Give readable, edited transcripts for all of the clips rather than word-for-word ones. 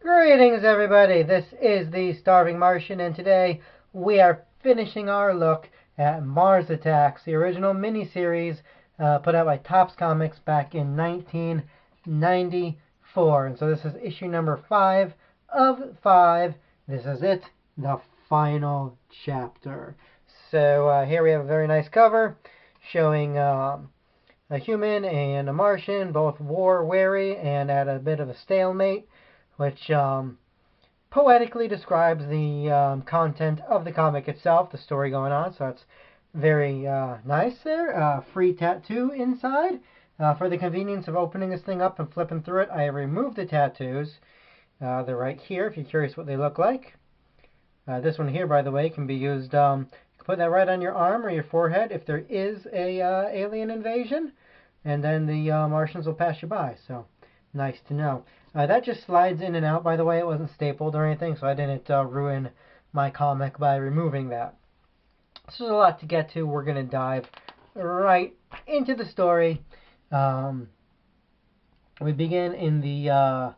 Greetings, everybody. This is the Starving Martian, and today we are finishing our look at Mars Attacks, the original miniseries put out by Topps Comics back in 1994. And so this is issue number 5 of 5. This is it, the final chapter. So here we have a very nice cover showing a human and a Martian, both war-weary and at a bit of a stalemate, which poetically describes the content of the comic itself, the story going on. So it's very nice there. Free tattoo inside. For the convenience of opening this thing up and flipping through it, I have removed the tattoos. They're right here if you're curious what they look like. This one here, by the way, can be used, you can put that right on your arm or your forehead if there is a alien invasion, and then the Martians will pass you by. So nice to know. That just slides in and out, by the way. It wasn't stapled or anything, so I didn't ruin my comic by removing that. So there's a lot to get to. We're going to dive right into the story. We begin in the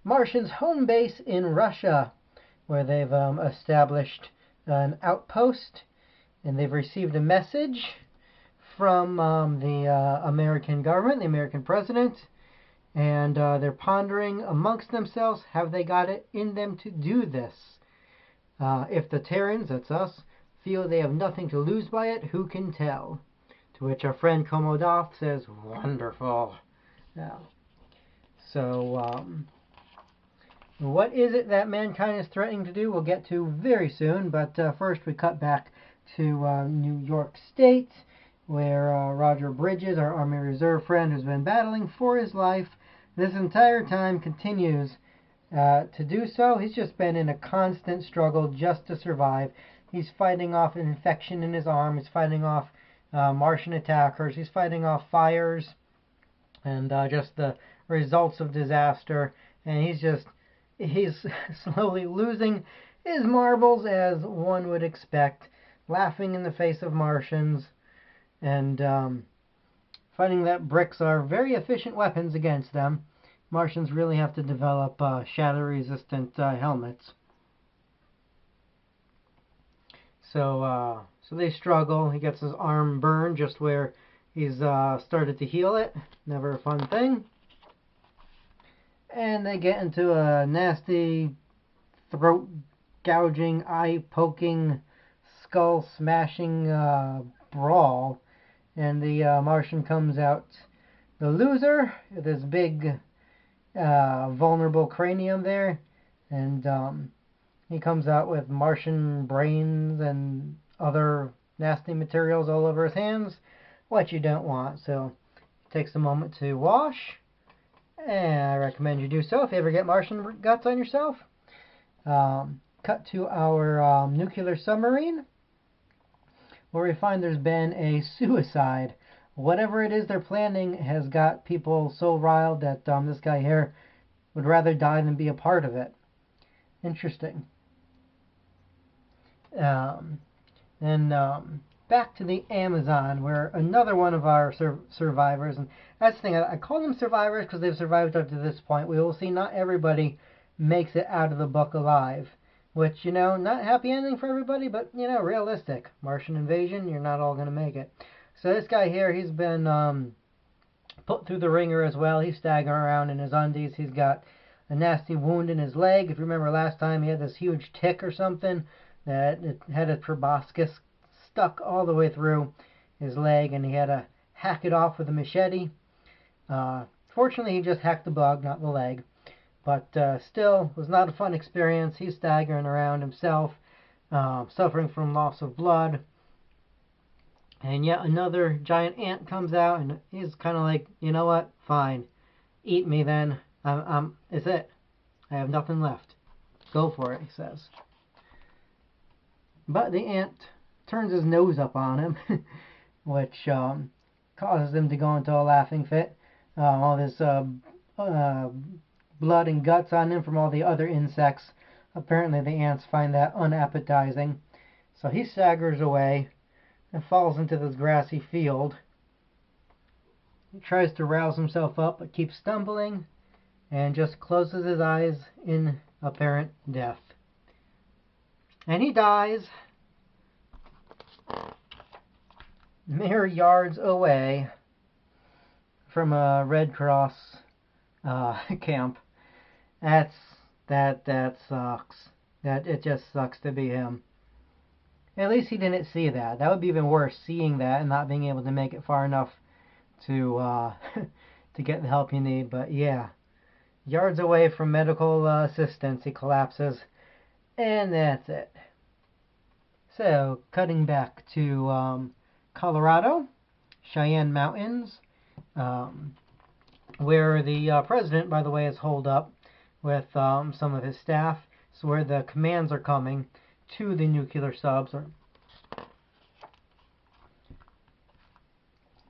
Martians' home base in Russia, where they've established an outpost, and they've received a message from the American government, the American president, and they're pondering amongst themselves, have they got it in them to do this? If the Terrans, that's us, feel they have nothing to lose by it, who can tell? To which our friend Komodoth says, wonderful. So, what is it that mankind is threatening to do? We'll get to very soon, but first we cut back to New York State, where Roger Bridges, our Army Reserve friend, who's been battling for his life this entire time, continues to do so. He's just been in a constant struggle just to survive. He's fighting off an infection in his arm. He's fighting off Martian attackers. He's fighting off fires and just the results of disaster. And he's slowly losing his marbles, as one would expect, laughing in the face of Martians, and finding that bricks are very efficient weapons against them. Martians really have to develop shatter-resistant helmets. So they struggle. He gets his arm burned just where he's started to heal it. Never a fun thing. And they get into a nasty, throat-gouging, eye-poking, skull-smashing brawl. And the Martian comes out the loser, this big, vulnerable cranium there. And he comes out with Martian brains and other nasty materials all over his hands, what you don't want. So it takes a moment to wash, and I recommend you do so if you ever get Martian guts on yourself. Cut to our nuclear submarine, where we find there's been a suicide. Whatever it is they're planning has got people so riled that this guy here would rather die than be a part of it. Interesting. Then back to the Amazon, where another one of our survivors, and that's the thing, I call them survivors because they've survived up to this point. We will see not everybody makes it out of the book alive, which, you know, not happy ending for everybody, but, you know, realistic. Martian invasion, you're not all going to make it. So this guy here, he's been put through the ringer as well. He's staggering around in his undies. He's got a nasty wound in his leg. If you remember last time, he had this huge tick or something that it had a proboscis stuck all the way through his leg, and he had to hack it off with a machete. Fortunately, he just hacked the bug, not the leg. But still, was not a fun experience. He's staggering around himself, suffering from loss of blood. And yet another giant ant comes out, and he's kind of like, you know what? Fine. Eat me then. It's it. I have nothing left. Go for it, he says. But the ant turns his nose up on him, which causes him to go into a laughing fit. All this blood and guts on him from all the other insects. Apparently the ants find that unappetizing. So he staggers away and falls into this grassy field. He tries to rouse himself up, but keeps stumbling and just closes his eyes in apparent death. And he dies mere yards away from a Red Cross camp. That sucks. That it just sucks to be him. At least he didn't see that. That would be even worse, seeing that and not being able to make it far enough to to get the help you need. But yeah, yards away from medical assistance, he collapses, and that's it. So, cutting back to Colorado, Cheyenne Mountains, where the president, by the way, is holed up with some of his staff. So where the commands are coming to the nuclear subs.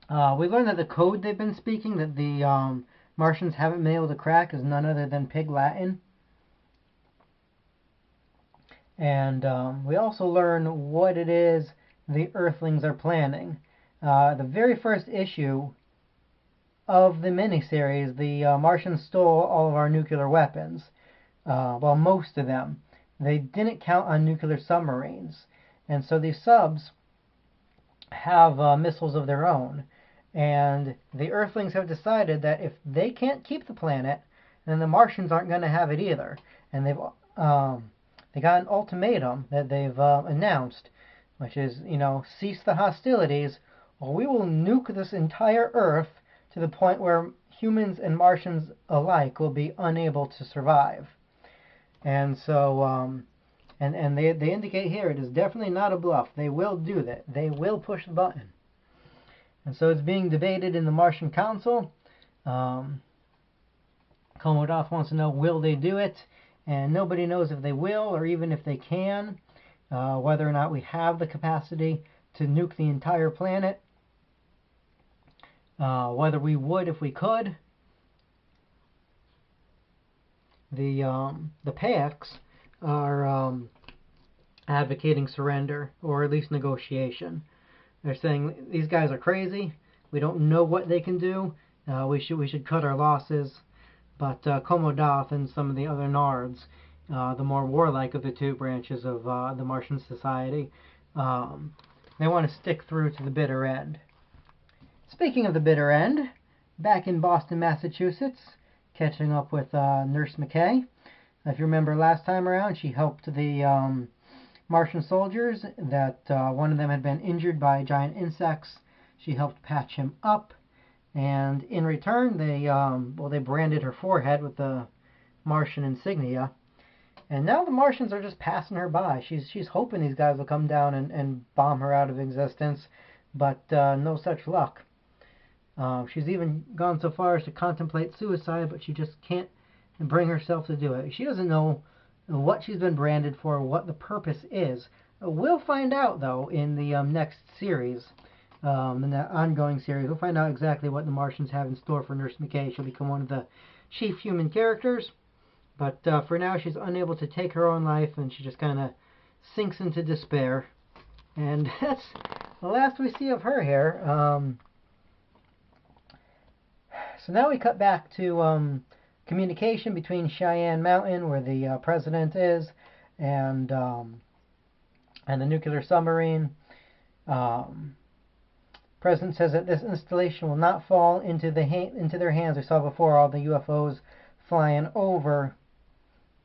We learned that the code they've been speaking, that the Martians haven't been able to crack, is none other than Pig Latin. And we also learn what it is the Earthlings are planning. The very first issue of the miniseries, the Martians stole all of our nuclear weapons. Well, most of them. They didn't count on nuclear submarines. And so these subs have missiles of their own. And the Earthlings have decided that if they can't keep the planet, then the Martians aren't going to have it either. And they got an ultimatum that they've announced, which is, cease the hostilities, or we will nuke this entire Earth to the point where humans and Martians alike will be unable to survive. And so, and they indicate here it is definitely not a bluff. They will do that. They will push the button. And so it's being debated in the Martian Council. Komodov wants to know, will they do it? And nobody knows if they will, or even if they can, whether or not we have the capacity to nuke the entire planet, whether we would if we could. The PAX are advocating surrender, or at least negotiation. They're saying these guys are crazy. We don't know what they can do. We should cut our losses. But Komodov and some of the other Nards, the more warlike of the two branches of the Martian society, they want to stick through to the bitter end. Speaking of the bitter end, back in Boston, Massachusetts, catching up with Nurse McKay. If you remember last time around, she helped the Martian soldiers that one of them had been injured by giant insects. She helped patch him up, and in return they branded her forehead with the Martian insignia. And now the Martians are just passing her by. She's hoping these guys will come down and bomb her out of existence, but no such luck. She's even gone so far as to contemplate suicide, but she just can't bring herself to do it. She doesn't know what she's been branded for, what the purpose is. We'll find out, though, in the next series, in the ongoing series. We'll find out exactly what the Martians have in store for Nurse McKay. She'll become one of the chief human characters, but for now she's unable to take her own life, and she just kind of sinks into despair. And that's the last we see of her here. So now we cut back to communication between Cheyenne Mountain, where the president is, and the nuclear submarine. President says that this installation will not fall into their hands. We saw before all the UFOs flying over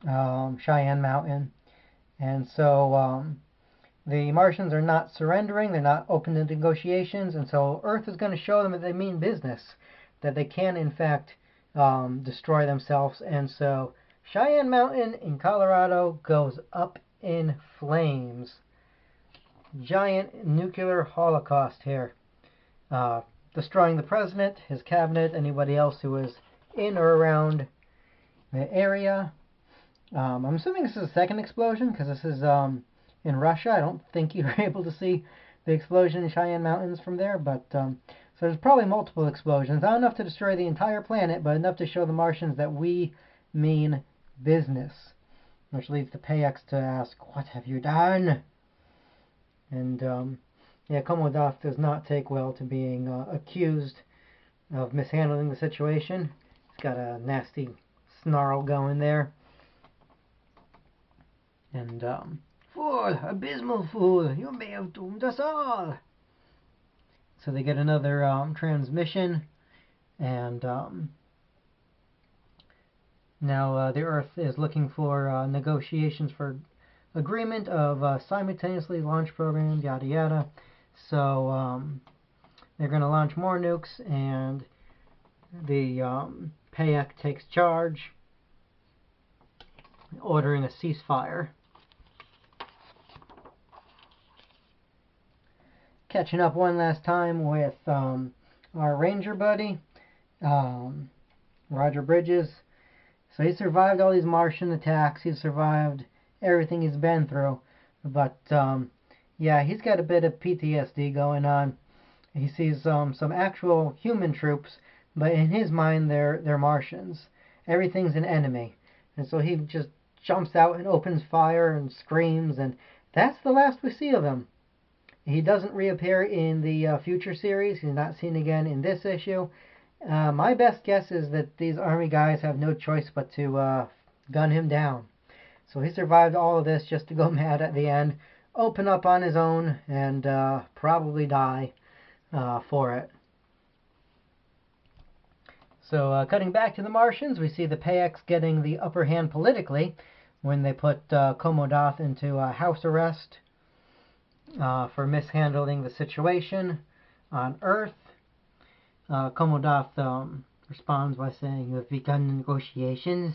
Cheyenne Mountain, and so the Martians are not surrendering. They're not open to negotiations, and so Earth is going to show them that they mean business, that they can in fact destroy themselves. And so Cheyenne Mountain in Colorado goes up in flames. Giant nuclear holocaust here, destroying the president, his cabinet, anybody else who was in or around the area. I'm assuming this is a second explosion, because this is in Russia. I don't think you were able to see the explosion in Cheyenne Mountains from there, but so there's probably multiple explosions. Not enough to destroy the entire planet, but enough to show the Martians that we mean business. Which leads the PAX to ask, what have you done? And yeah, Komodov does not take well to being accused of mishandling the situation. He's got a nasty snarl going there. And, fool, abysmal fool, you may have doomed us all. So they get another transmission, and now the Earth is looking for negotiations for agreement of simultaneously launch programs, yada yada. So they're going to launch more nukes, and the Payak takes charge, ordering a ceasefire. Catching up one last time with our Ranger buddy, Roger Bridges. So he survived all these Martian attacks. He's survived everything he's been through. But, yeah, he's got a bit of PTSD going on. He sees some actual human troops, but in his mind they're Martians. Everything's an enemy. And so he just jumps out and opens fire and screams, and that's the last we see of him. He doesn't reappear in the future series. He's not seen again in this issue. My best guess is that these army guys have no choice but to gun him down. So he survived all of this just to go mad at the end, open up on his own, and probably die for it. So cutting back to the Martians, we see the Payaks getting the upper hand politically when they put Komodoth into house arrest for mishandling the situation on Earth. Komodoth responds by saying, "You have begun negotiations?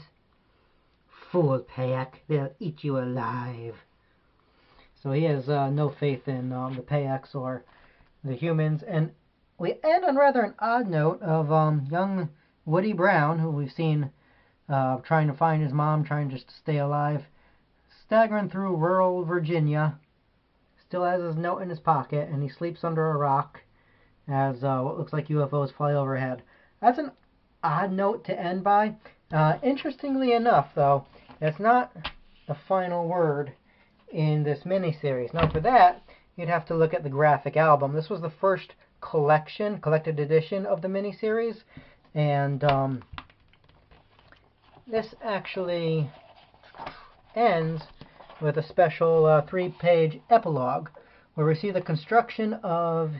Fool Payak, they'll eat you alive." So he has no faith in the Payaks or the humans. And we end on rather an odd note of young Woody Brown, who we've seen trying to find his mom, trying just to stay alive, staggering through rural Virginia. Still has his note in his pocket, and he sleeps under a rock as what looks like UFOs fly overhead. That's an odd note to end by. Interestingly enough, though, that's not the final word in this miniseries. Now, for that, you'd have to look at the graphic album. This was the first collected edition of the miniseries, and this actually ends with a special 3-page epilogue where we see the construction of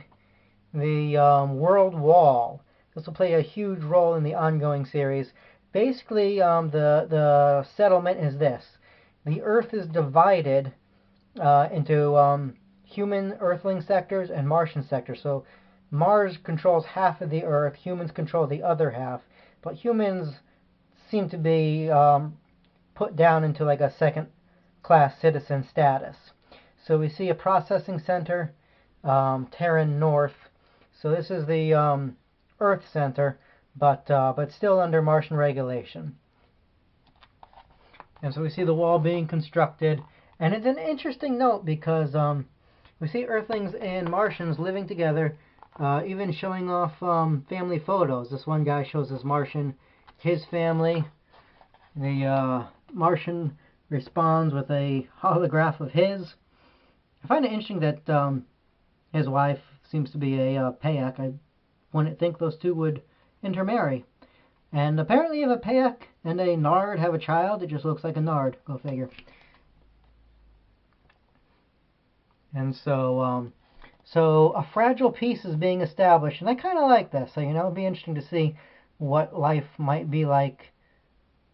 the world wall. This will play a huge role in the ongoing series. Basically, the settlement is this. The Earth is divided into human Earthling sectors and Martian sectors. So Mars controls half of the Earth, humans control the other half, but humans seem to be put down into like a second-class citizen status. So we see a processing center, Terran North. So this is the Earth Center, but still under Martian regulation. And so we see the wall being constructed, and it's an interesting note because we see Earthlings and Martians living together, even showing off family photos. This one guy shows his Martian, his family. The Martian responds with a holograph of his. I find it interesting that his wife seems to be a Payak. I wouldn't think those two would intermarry. And apparently if a Payak and a Nard have a child, it just looks like a Nard. Go figure. And so a fragile peace is being established. And I kind of like this. So, it'll be interesting to see what life might be like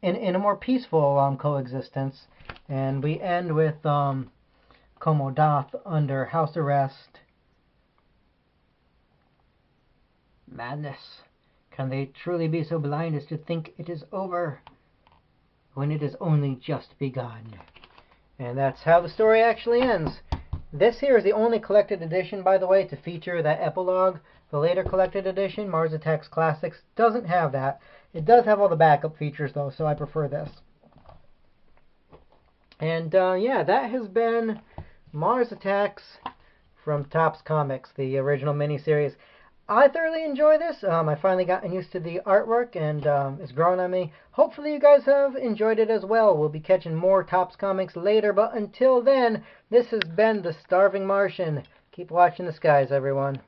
in a more peaceful coexistence. And we end with Komodoth under house arrest. Madness. Can they truly be so blind as to think it is over when it has only just begun? And that's how the story actually ends. This here is the only collected edition, by the way, to feature that epilogue. The later collected edition, Mars Attacks Classics, doesn't have that. It does have all the backup features, though, so I prefer this. And, yeah, that has been Mars Attacks from Topps Comics, the original miniseries. I thoroughly enjoy this. I finally gotten used to the artwork, and it's growing on me. Hopefully you guys have enjoyed it as well. We'll be catching more Topps Comics later, but until then, this has been The Starving Martian. Keep watching the skies, everyone.